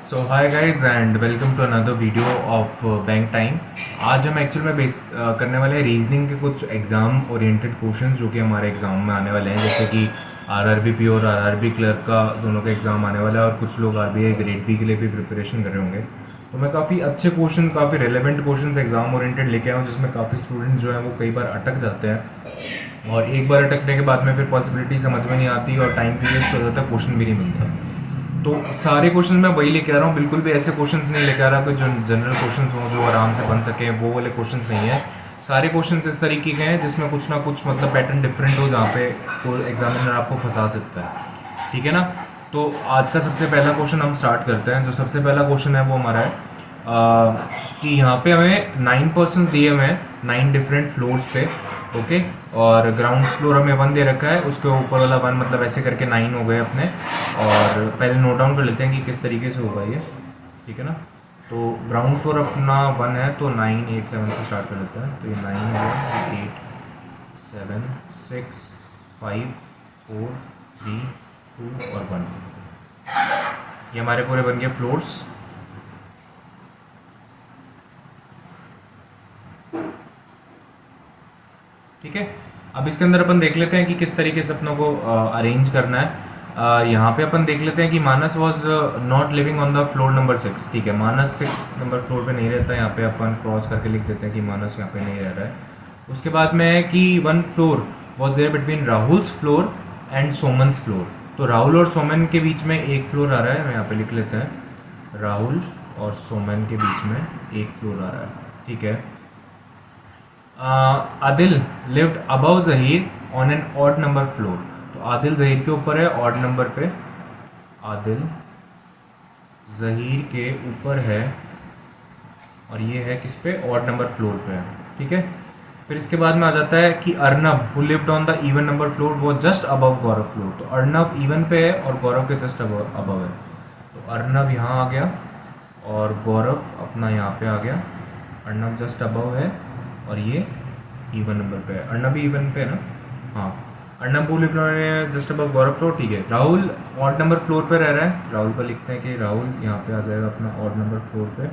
So hi guys and welcome to another video of bank time. आज हम actual में करने वाले हैं रीजनिंग के कुछ एग्ज़ाम ओरिएंटेड क्वेश्चंस जो कि हमारे एग्ज़ाम में आने वाले हैं, जैसे कि आरआरबी पी और आरआरबी क्लर्क का दोनों का एग्ज़ाम आने वाला है और कुछ लोग आरबीआई ग्रेड बी के लिए भी प्रिपरेशन कर रहे होंगे। तो मैं काफ़ी अच्छे क्वेश्चन, काफ़ी रेलेवेंट क्वेश्चन एग्ज़ाम ओरिएंटेड लेके आया हूँ, जिसमें काफ़ी स्टूडेंट जो हैं वो कई बार अटक जाते हैं और एक बार अटकने के बाद में फिर पॉसिबिलिटी समझ में नहीं आती और टाइम भी वेस्ट हो जाता है, क्वेश्चन भी नहीं मिलता। तो सारे क्वेश्चन मैं वही लेके आ रहा हूँ, बिल्कुल भी ऐसे क्वेश्चंस नहीं लेके आ रहा कि जो जनरल क्वेश्चंस हों जो आराम से बन सके, वो वाले क्वेश्चंस नहीं है। सारे क्वेश्चंस इस तरीके के हैं जिसमें कुछ ना कुछ मतलब पैटर्न डिफरेंट हो, जहाँ पे कोई एग्जामिनर आपको फंसा सकता है। ठीक है ना। तो आज का सबसे पहला क्वेश्चन हम स्टार्ट करते हैं। जो सबसे पहला क्वेश्चन है वो हमारा है कि यहाँ पे हमें 9% दिए हुए हैं 9 डिफरेंट फ्लोर्स पे। ओके। और ग्राउंड फ्लोर हमें 1 दे रखा है, उसके ऊपर वाला 1 मतलब ऐसे करके 9 हो गए अपने। और पहले नोट डाउन कर लेते हैं कि किस तरीके से होगा ये। ठीक है ना। तो ग्राउंड फ्लोर अपना 1 है, तो 9 8 7 से स्टार्ट कर लेते हैं। तो ये 9 हो गया, 8 7 6 5 4 3 2 और 1। ये हमारे पूरे बन गए फ्लोर्स। ठीक है। अब इसके अंदर अपन देख लेते हैं कि किस तरीके से अपनों को अरेंज करना है। यहाँ पे अपन देख लेते हैं कि Manas was not living on the floor number 6। ठीक है, मानस 6 नंबर फ्लोर पे नहीं रहता। यहाँ पे अपन क्रॉस करके लिख देते हैं कि मानस यहाँ पे नहीं रह रहा है। उसके बाद में है कि 1 floor was there between Rahul's floor and Soman's floor. तो राहुल और सोमन के बीच में एक फ्लोर आ रहा है, यहाँ पे लिख लेते हैं राहुल और सोमन के बीच में एक फ्लोर आ रहा है। ठीक है। Adil lived above Zaheer on an odd number floor. तो आदिल जहीर के ऊपर है ऑड नंबर पे, आदिल जहीर के ऊपर है और ये है किस पे, ऑड नंबर फ्लोर पे है। ठीक है। फिर इसके बाद में आ जाता है कि Arnab who lived on the even number floor वो जस्ट अबव गौरव फ्लोर। तो अर्नब इवन पे है और गौरव के जस्ट अबव है। तो अर्नब यहाँ आ गया और गौरव अपना यहाँ पे आ गया। अर्नब जस्ट अबव है और ये इवन नंबर पे है। अर्नब भी इवन पे है ना। हाँ, अर्नब बोल जस्ट अबव गौरव फ्लोर। ठीक है। राहुल ऑड नंबर फ्लोर पे रह रहा है, राहुल का लिखते हैं कि राहुल यहाँ पे आ जाएगा अपना ऑड नंबर फ्लोर पे।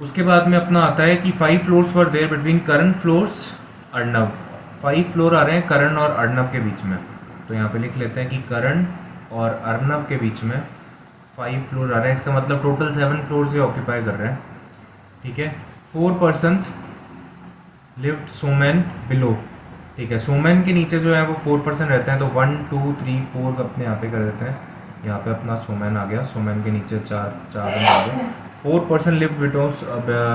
उसके बाद में अपना आता है कि 5 floors were there between Karan floors Arnab. 5 floor आ रहे हैं करण और अर्नब के बीच में। तो यहाँ पे लिख लेते हैं कि करण और अर्नब के बीच में 5 फ्लोर आ रहे हैं। इसका मतलब टोटल 7 फ्लोर से ऑक्यूपाई कर रहे हैं। ठीक है। 4 पर्सनस लिव्ड सोमैन बिलो। ठीक है। सोमैन के नीचे जो है वो 4% रहते हैं। तो 1 2 3 4 अपने यहाँ पे कर देते हैं। यहाँ पे अपना सोमैन आ गया, सोमैन के नीचे चार चार बन आ गए। 4% lived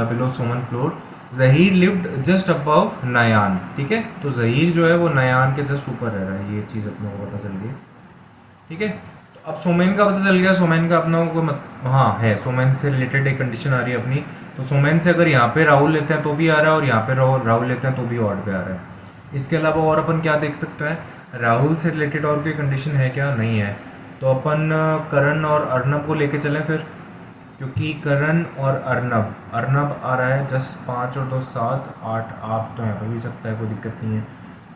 below Soman floor. Zaheer lived just above Nayan. ठीक है। तो जहीर जो है वो नयान के जस्ट ऊपर रह रहा है, ये चीज़ अपने को पता चल गई। ठीक है। तो अब सोमैन का पता चल गया, सोमैन का अपना कोई हाँ है, सोमैन से रिलेटेड एक कंडीशन आ रही है अपनी। तो सोमैन से अगर यहाँ पे राहुल लेते हैं तो भी आ रहा है और यहाँ पे राहुल लेते हैं तो भी ऑड पे आ रहा है। इसके अलावा और अपन क्या देख सकते हैं, राहुल से रिलेटेड और कोई कंडीशन है क्या, नहीं है। तो अपन करण और अर्नब को लेके चलें फिर, क्योंकि करण और अर्नब, अर्नब आ रहा है जस्ट 5 और 2 7 8 8, तो यहाँ पर भी सकता है, कोई दिक्कत नहीं है।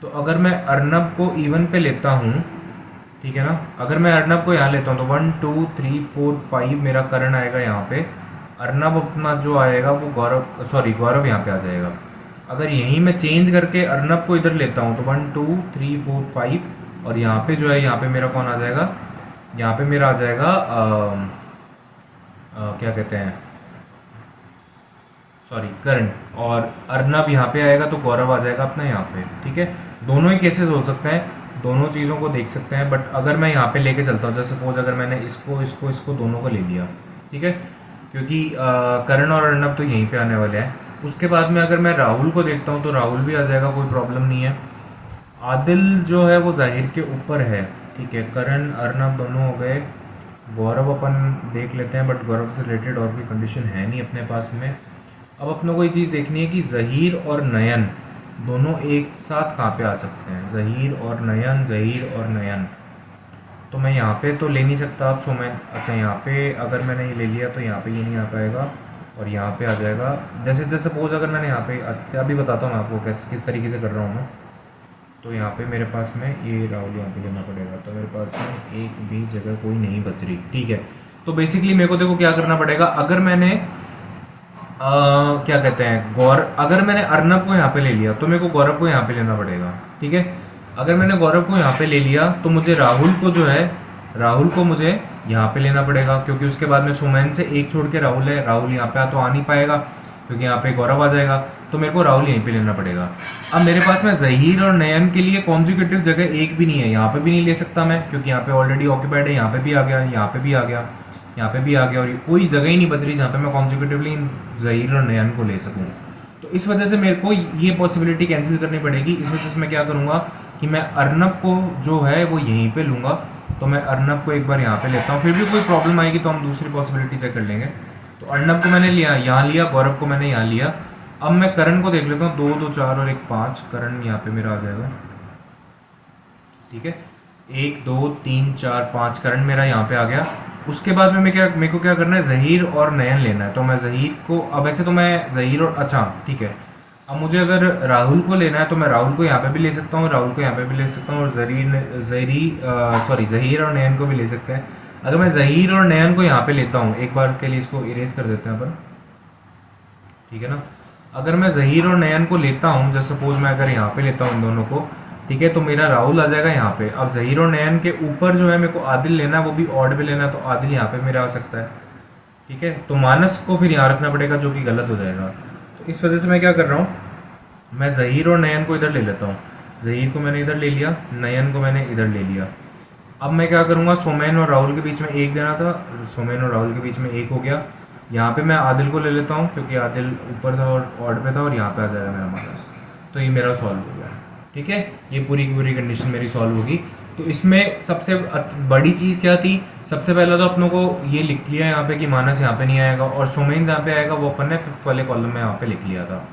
तो अगर मैं अर्नब को इवन पे लेता हूँ, ठीक है ना, अगर मैं अर्नब को यहाँ लेता हूँ तो 1 2 3 4 5 मेरा करण आएगा यहाँ पे। अर्नब अपना जो आएगा वो गौरव, सॉरी गौरव यहाँ पे आ जाएगा। अगर यहीं मैं चेंज करके अर्नब को इधर लेता हूँ तो 1 2 3 4 5 और यहाँ पे जो है, यहाँ पे मेरा कौन आ जाएगा, यहाँ पे मेरा आ जाएगा क्या कहते हैं, सॉरी करण। और अर्नब यहाँ पे आएगा तो गौरव आ जाएगा अपना यहाँ पे। ठीक है। दोनों ही केसेस हो सकते हैं, दोनों चीज़ों को देख सकते हैं। बट अगर मैं यहाँ पे लेके चलता हूँ, जैसे सपोज अगर मैंने इसको इसको इसको दोनों को ले लिया, ठीक है, क्योंकि करण और अर्नब तो यहीं पे आने वाले हैं। उसके बाद में अगर मैं राहुल को देखता हूँ तो राहुल भी आ जाएगा, कोई प्रॉब्लम नहीं है। आदिल जो है वो जाहिर के ऊपर है। ठीक है। करण अर्नब दोनों हो गए। गौरव अपन देख लेते हैं, बट गौरव से रिलेटेड और कोई कंडीशन है नहीं अपने पास में। अब अपनों को ये चीज़ देखनी है कि ज़हीर और नयन दोनों एक साथ कहाँ पे आ सकते हैं, ज़हीर और नयन, ज़हीर और नयन। तो मैं यहाँ पे तो ले नहीं सकता अब सोमैन। अच्छा, यहाँ पे अगर मैंने ये ले लिया तो यहाँ पे ये नहीं आ पाएगा और यहाँ पे आ जाएगा। जैसे जैसे सपोज अगर मैंने यहाँ पे, अच्छा अभी बताता हूँ मैं आपको किस तरीके से कर रहा हूँ मैं। तो यहाँ पे मेरे पास में ये राहुल यहाँ पे लेना पड़ेगा, तो मेरे पास में एक भी जगह कोई नहीं बच रही। ठीक है। तो बेसिकली मेरे को देखो क्या करना पड़ेगा, अगर मैंने क्या कहते हैं अगर मैंने अर्नब को यहाँ पे ले लिया तो मेरे को गौरव को यहाँ पे लेना पड़ेगा, ठीक है। अगर मैंने गौरव को यहाँ पे ले लिया तो मुझे राहुल को जो है, राहुल को मुझे यहाँ पे लेना पड़ेगा, क्योंकि उसके बाद में सुमैन से एक छोड़ के राहुल है, राहुल यहाँ पे तो आ नहीं पाएगा क्योंकि यहाँ पे गौरव आ जाएगा, तो मेरे को राहुल यहीं पे लेना पड़ेगा। अब मेरे पास में जहीर और नयन के लिए कॉन्जिक्यूटिव जगह एक भी नहीं है, यहाँ पे भी नहीं ले सकता मैं क्योंकि यहाँ पे ऑलरेडी ऑक्यूपाइड है, यहाँ पे भी आ गया, यहाँ पे भी आ गया, यहाँ पे भी आ गया, और कोई जगह ही नहीं बच रही जहाँ पे मैं कॉन्जिक्यूटिवली जहीर और नयन को ले सकूँ। तो इस वजह से मेरे को ये पॉसिबिलिटी कैंसिल करनी पड़ेगी। इस वजह से मैं क्या करूँगा कि मैं अर्नब को जो है वो यहीं पे लूँगा, तो मैं अर्नब को एक बार यहाँ पे लेता हूँ, फिर भी कोई प्रॉब्लम आएगी तो हम दूसरी पॉसिबिलिटी चेक कर लेंगे। तो अर्नब को मैंने लिया, यहाँ लिया, गौरव को मैंने यहाँ लिया। अब मैं करण को देख लेता हूँ, 2 2 4 और 1 5, करण यहाँ पे मेरा आ जाएगा, ठीक है। 1 2 3 4 5 करण मेरा यहाँ पे आ गया। उसके बाद में मेरे को क्या करना है, जहीर और नयन लेना है, तो मैं जहीर को, अब वैसे तो मैं जहीर और, अच्छा ठीक है, अब मुझे अगर राहुल को लेना है तो मैं राहुल को यहाँ पे भी ले सकता हूँ, राहुल को यहाँ पे भी ले सकता हूँ, और जहीर और नयन को भी ले सकते हैं। अगर मैं जहीर और नयन को यहाँ पे लेता हूँ, एक बार के लिए इसको इरेज कर देते हैं अपन, ठीक है ना। अगर मैं जहीर और नयन को लेता हूँ, जैसे सपोज मैं अगर यहाँ पे लेता हूँ इन दोनों को, ठीक है, तो मेरा राहुल आ जाएगा यहाँ पे। अब जहीर और नयन के ऊपर जो है मेरे को आदिल लेना है, वो भी ऑड पे लेना है, तो आदिल यहाँ पे मेरा आ सकता है, ठीक है। तो मानस को फिर यहाँ रखना पड़ेगा जो कि गलत हो जाएगा। तो इस वजह से मैं क्या कर रहा हूँ, मैं जहीर और नयन को इधर ले लेता हूँ, जहीर को मैंने इधर ले लिया, नयन को मैंने इधर ले लिया। अब मैं क्या करूँगा, सोमेन और राहुल के बीच में एक देना था, सोमेन और राहुल के बीच में एक हो गया। यहाँ पे मैं आदिल को ले लेता हूँ क्योंकि आदिल ऊपर था और ऑड पे था, और यहाँ पे आ जाएगा मेरा मानस, तो ये मेरा सॉल्व हो गया, ठीक है। ये पूरी की पूरी कंडीशन मेरी सॉल्व होगी। तो इसमें सबसे बड़ी चीज़ क्या थी, सबसे पहले तो अपनों को ये लिख लिया यहाँ पे कि मानस यहाँ पे नहीं आएगा, और सोमेन जहाँ पे आएगा वो अपन ने 5th वाले कॉलम में यहाँ पे लिख लिया था।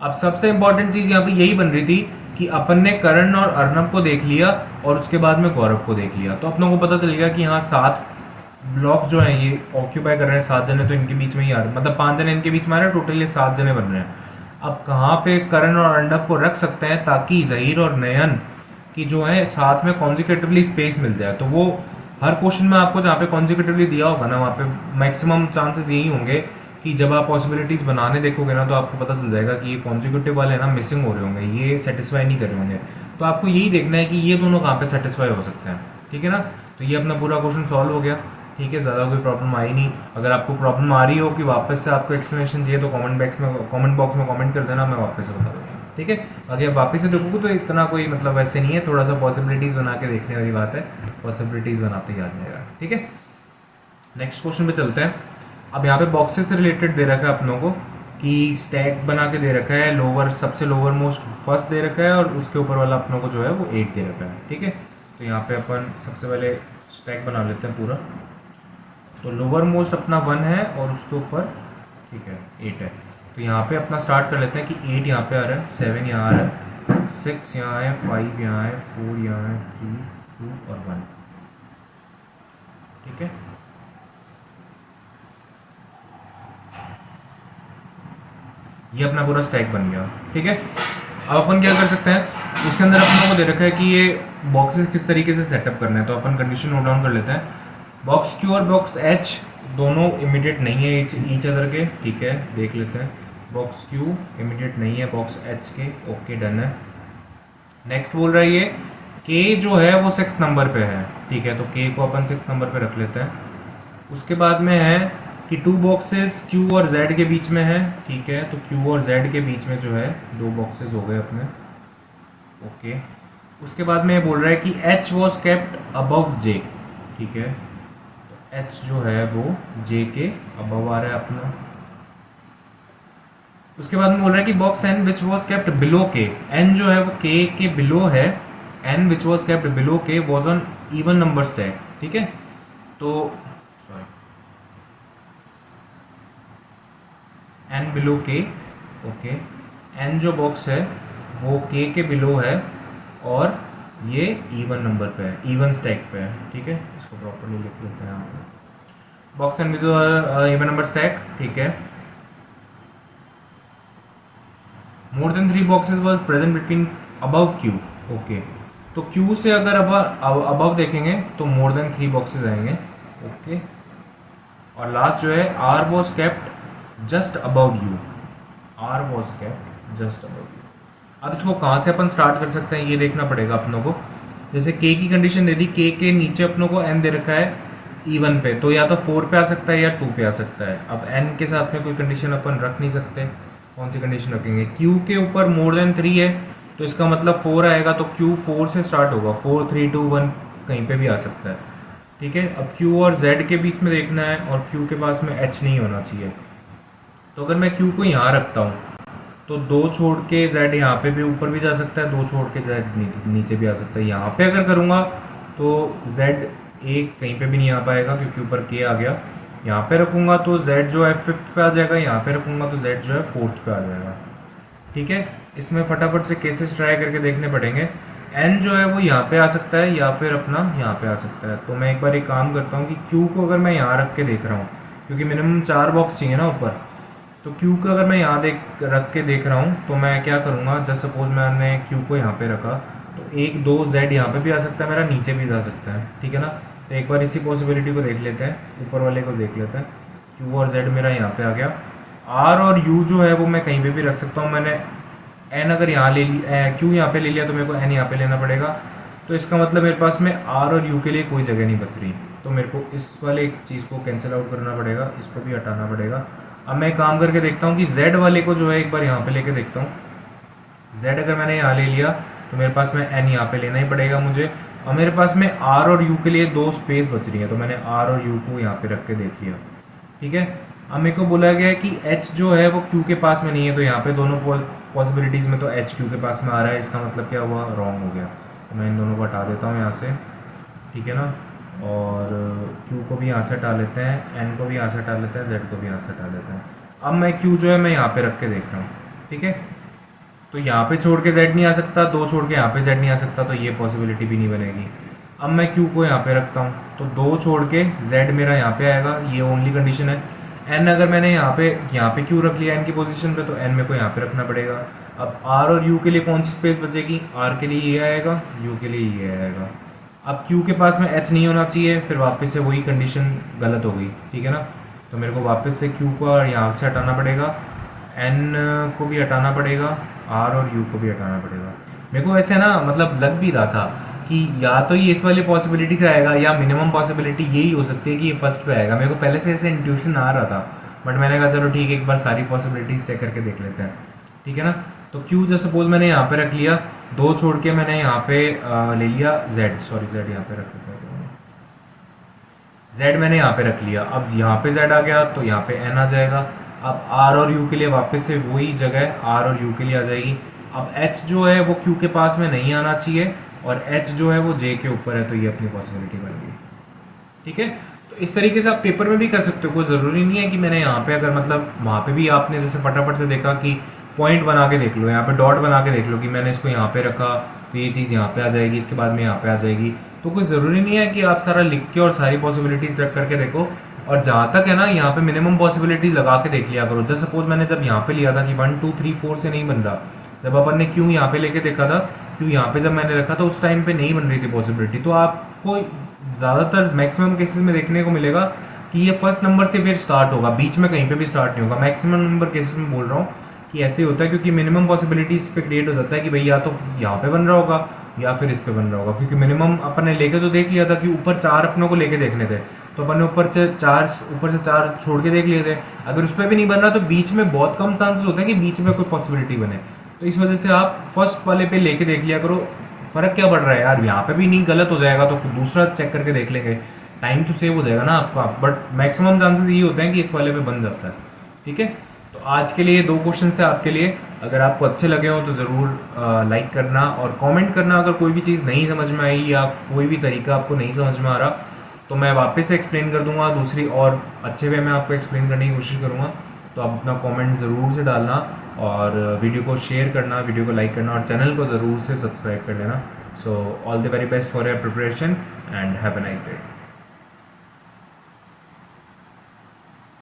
अब सबसे इंपॉर्टेंट चीज़ यहाँ पे यही बन रही थी कि अपन ने करण और अर्नब को देख लिया और उसके बाद में गौरव को देख लिया, तो अपनों को पता चल गया कि हाँ 7 ब्लॉक जो हैं ये ऑक्यूपाई कर रहे हैं 7 जने, तो इनके बीच में ही आ रहे, मतलब 5 जने इनके बीच में आ रहे हैं, टोटली 7 जने बन रहे हैं। अब कहाँ पे करण और अर्नब को रख सकते हैं ताकि जहीर और नयन की जो है साथ में कॉन्जिक्यूटिवली स्पेस मिल जाए, तो वो हर क्वेश्चन में आपको जहाँ पे कॉन्जिक्यूटिवली दिया होगा ना, वहाँ पे मैक्सिमम चांसेस यही होंगे कि जब आप पॉसिबिलिटीज़ बनाने देखोगे ना, तो आपको पता चल जाएगा कि ये कॉन्जिक्यूटिव वाले ना मिसिंग हो रहे होंगे, ये सेटिस्फाई नहीं कर रहे होंगे। तो आपको यही देखना है कि ये दोनों कहाँ पे सेटिस्फाई हो सकते हैं, ठीक है ना। तो ये अपना पूरा क्वेश्चन सॉल्व हो गया, ठीक है, ज़्यादा कोई प्रॉब्लम आई नहीं। अगर आपको प्रॉब्लम आ रही हो कि वापस से आपको एक्सप्लेनेशन चाहिए तो कमेंट बॉक्स में कमेंट कर देना, मैं वापस से बता दूँगा, ठीक है। बाकी आप वापस से देखोगे तो इतना कोई मतलब वैसे नहीं है, थोड़ा सा पॉसिबिलिटीज़ बना के देखने वाली बात है, पॉसिबिलिटीज़ बनाते ही आ जाएगा, ठीक है। नेक्स्ट क्वेश्चन पे चलते हैं। अब यहाँ पे बॉक्सेस से रिलेटेड दे रखा है अपनों को कि स्टैक बना के दे रखा है, लोअर सबसे लोअर मोस्ट फर्स्ट दे रखा है और उसके ऊपर वाला अपनों को जो है वो 8 दे रखा है, ठीक है। तो यहाँ पे अपन सबसे पहले स्टैक बना लेते हैं पूरा। तो लोअर मोस्ट अपना 1 है और उसके ऊपर, ठीक है, 8 है। तो यहाँ पे अपना स्टार्ट कर लेते हैं कि 8 यहाँ पे आ रहा है, 7 यहाँ आ रहा है, 6 यहाँ है, 5 यहाँ है, 4 यहाँ है, 3 2 और 1, ठीक है। ये अपना पूरा स्टैक बन गया, ठीक है। अब अपन क्या कर सकते हैं, इसके अंदर अपनों को दे रखा है कि ये बॉक्सेस किस तरीके से सेटअप करना है, तो अपन कंडीशन नोट डाउन कर लेते हैं। बॉक्स क्यू और बॉक्स एच दोनों इमीडिएट नहीं है ईच अदर के, ठीक है, देख लेते हैं। बॉक्स क्यू इमीडिएट नहीं है बॉक्स एच के, ओके डन है। नेक्स्ट बोल रहा है ये के जो है वो 6 नंबर पे है, ठीक है, तो के को अपन 6 नंबर पे रख लेते हैं। उसके बाद में है कि 2 बॉक्सेस Q और Z के बीच में है, ठीक है, तो Q और Z के बीच में जो है 2 बॉक्सेस हो गए अपने, ओके। उसके बाद में बोल रहा है कि H was kept above J, ठीक है, तो H जो है वो J के अबव आ रहा है अपना। उसके बाद में बोल रहा है कि box N which was kept below K, N जो है वो K के बिलो है, N which was kept below K was on even number stack, ठीक है। तो N below K, okay, N जो बॉक्स है वो K के बिलो है और ये इवन नंबर पे है, इवन स्टैक पे है, ठीक है। इसको प्रॉपर्ली लिख लेते हैं यहाँ पे, box N below even number stack, ठीक है। More than 3 boxes was present between above Q, okay, तो Q से अगर अबव देखेंगे तो मोर देन 3 बॉक्सेस आएंगे, ओके। और लास्ट जो है R was kept just above U, R was kept just above U. अब इसको कहाँ से अपन स्टार्ट कर सकते हैं ये देखना पड़ेगा अपनों को। जैसे के की कंडीशन दे दी, के नीचे अपनों को एन दे रखा है E1 पे, तो या तो 4 पे आ सकता है या 2 पे आ सकता है। अब n के साथ में कोई कंडीशन अपन रख नहीं सकते, कौन सी कंडीशन रखेंगे? q के ऊपर मोर देन 3 है तो इसका मतलब 4 आएगा, तो q 4 से स्टार्ट होगा, 4 3 2 1 कहीं पे भी आ सकता है। ठीक है, अब q और z के बीच में देखना है और q के पास में h नहीं होना चाहिए। तो अगर मैं q को यहाँ रखता हूँ तो 2 छोड़ के z यहाँ पे भी ऊपर भी जा सकता है, 2 छोड़ के z नीचे भी आ सकता है। यहाँ पे अगर करूँगा तो z एक कहीं पे भी नहीं आ पाएगा क्योंकि ऊपर k आ गया। यहाँ पे रखूँगा तो z जो है 5th पे आ जाएगा, यहाँ पे रखूँगा तो z जो है 4th पे आ जाएगा। ठीक है, इसमें फटाफट से केसेस ट्राई करके देखने पड़ेंगे। n जो है वो यहाँ पे आ सकता है या फिर अपना यहाँ पे आ सकता है। तो मैं एक बार एक काम करता हूँ कि q को अगर मैं यहाँ रख के देख रहा हूँ, क्योंकि मिनिमम 4 बॉक्स चाहिए ना ऊपर, तो q को अगर मैं यहाँ रख के देख रहा हूँ तो मैं क्या करूँगा, जस्ट सपोज मैंने q को यहाँ पे रखा तो 1 2 z यहाँ पे भी आ सकता है मेरा, नीचे भी जा सकता है। ठीक है ना, तो एक बार इसी पॉसिबिलिटी को देख लेते हैं, ऊपर वाले को देख लेते हैं। q और z मेरा यहाँ पे आ गया, r और u जो है वो मैं कहीं पे भी रख सकता हूँ। मैंने n अगर यहाँ ले लिया, q यहाँ पे ले लिया तो मेरे को n यहाँ पे लेना पड़ेगा, तो इसका मतलब मेरे पास में r और u के लिए कोई जगह नहीं बच रही, तो मेरे को इस वाले चीज़ को कैंसिल आउट करना पड़ेगा, इसको भी हटाना पड़ेगा। अब मैं काम करके देखता हूँ कि z वाले को जो है एक बार यहाँ पे लेके देखता हूँ। z अगर मैंने यहाँ ले लिया तो मेरे पास में n यहाँ पे लेना ही पड़ेगा मुझे। और मेरे पास में r और u के लिए 2 स्पेस बच रही है, तो मैंने r और u को यहाँ पे रख के देख लिया। ठीक है, अब मेरे को बोला गया है कि h जो है वो q के पास में नहीं है, तो यहाँ पे दोनों पॉसिबिलिटीज़ में तो h q के पास में आ रहा है, इसका मतलब क्या हुआ, रॉन्ग हो गया। तो मैं इन दोनों को हटा देता हूँ यहाँ से। ठीक है ना, और q को भी यहाँ से हटा लेते हैं, n को भी यहाँ से हटा लेते हैं, z को भी यहाँ से हटा लेते हैं। अब मैं q जो है मैं यहाँ पे रख के देख रहा हूँ। ठीक है, तो यहाँ पे छोड़ के z नहीं आ सकता, 2 छोड़ के यहाँ पे z नहीं आ सकता, तो ये पॉसिबिलिटी भी नहीं बनेगी। अब मैं q को यहाँ पे रखता हूँ तो 2 छोड़ के z मेरा यहाँ पे आएगा, ये ओनली कंडीशन है। n अगर मैंने यहाँ पे q रख लिया n की पोजीशन पे, तो n मेरे को यहाँ पे रखना पड़ेगा। अब r और u के लिए कौन सी स्पेस बचेगी, r के लिए ये आएगा, u के लिए ये आएगा। अब q के पास में h नहीं होना चाहिए, फिर वापस से वही कंडीशन गलत हो गई। ठीक है ना, तो मेरे को वापस से q को यहाँ से हटाना पड़ेगा, n को भी हटाना पड़ेगा, r और u को भी हटाना पड़ेगा। मेरे को ऐसे ना मतलब लग भी रहा था कि या तो ये इस वाली पॉसिबिलिटी से आएगा या मिनिमम पॉसिबिलिटी यही हो सकती है कि ये फर्स्ट पे आएगा। मेरे को पहले से ऐसे इंट्यूशन आ रहा था, बट मैंने कहा चलो ठीक है, एक बार सारी पॉसिबिलिटीज चेक करके देख लेते हैं। ठीक है ना, तो q जो सपोज मैंने यहाँ पे रख लिया, 2 छोड़ के मैंने यहाँ पे ले लिया z, सॉरी z यहाँ पे रख लेते हैं, z मैंने यहाँ पे रख लिया। अब यहाँ पे z आ गया तो यहाँ पे n आ जाएगा। अब r और u के लिए वापस से वही जगह r और u के लिए आ जाएगी। अब h जो है वो q के पास में नहीं आना चाहिए और h जो है वो j के ऊपर है, तो ये अपनी पॉसिबिलिटी बन गई। ठीक है, तो इस तरीके से आप पेपर में भी कर सकते हो, कोई ज़रूरी नहीं है कि मैंने यहाँ पे अगर मतलब वहाँ पे भी आपने जैसे फटाफट से देखा कि पॉइंट बना के देख लो, यहाँ पे डॉट बना के देख लो कि मैंने इसको यहाँ पे रखा तो ये चीज़ यहाँ पे आ जाएगी, इसके बाद में यहाँ पे आ जाएगी। तो कोई ज़रूरी नहीं है कि आप सारा लिख के और सारी पॉसिबिलिटीज रख करके देखो। और जहाँ तक है ना, यहाँ पे मिनिमम पॉसिबिलिटी लगा के देख लिया करो। जैसे सपोज मैंने जब यहाँ पे लिया था कि 1 2 3 4 से नहीं बन रहा, जब अपन ने क्यों यहाँ पे लेके देखा था, क्यों यहाँ पे जब मैंने रखा था उस टाइम पे नहीं बन रही थी पॉसिबिलिटी, तो आपको ज़्यादातर मैक्सिमम केसेस में देखने को मिलेगा कि ये फर्स्ट नंबर से फिर स्टार्ट होगा, बीच में कहीं पे भी स्टार्ट नहीं होगा। मैक्सिमम नंबर केसेस में बोल रहा हूँ कि ऐसे होता है, क्योंकि मिनिमम पॉसिबिलिटी इस पे क्रिएट हो जाता है कि भाई या तो यहाँ पे बन रहा होगा या फिर इस पे बन रहा होगा। क्योंकि मिनिमम अपन ने लेके तो देख लिया था कि ऊपर 4 अपनों को लेके देखने थे, तो अपन ने ऊपर से 4 छोड़ के देख लिए थे। अगर उस पर भी नहीं बन रहा तो बीच में बहुत कम चांसेस होते हैं कि बीच में कोई पॉसिबिलिटी बने। तो इस वजह से आप फर्स्ट वाले पे लेके देख लिया करो। फ़र्क क्या पड़ रहा है यार, यहाँ पे भी नहीं गलत हो जाएगा तो दूसरा चेक करके देख लेंगे, टाइम तो सेव हो जाएगा ना आपका। बट मैक्सिमम चांसेस ये होते हैं कि इस वाले पे बन जाता है। ठीक है, तो आज के लिए 2 क्वेश्चंस थे आपके लिए। अगर आपको अच्छे लगे हो तो ज़रूर लाइक करना और कमेंट करना। अगर कोई भी चीज़ नहीं समझ में आई या कोई भी तरीका आपको नहीं समझ में आ रहा तो मैं वापस से एक्सप्लेन कर दूंगा, दूसरी और अच्छे वे में आपको एक्सप्लेन करने की कोशिश करूँगा। तो आप अपना कमेंट ज़रूर से डालना और वीडियो को शेयर करना, वीडियो को लाइक करना और चैनल को ज़रूर से सब्सक्राइब कर लेना। So all the very best for your preparation and have a nice day.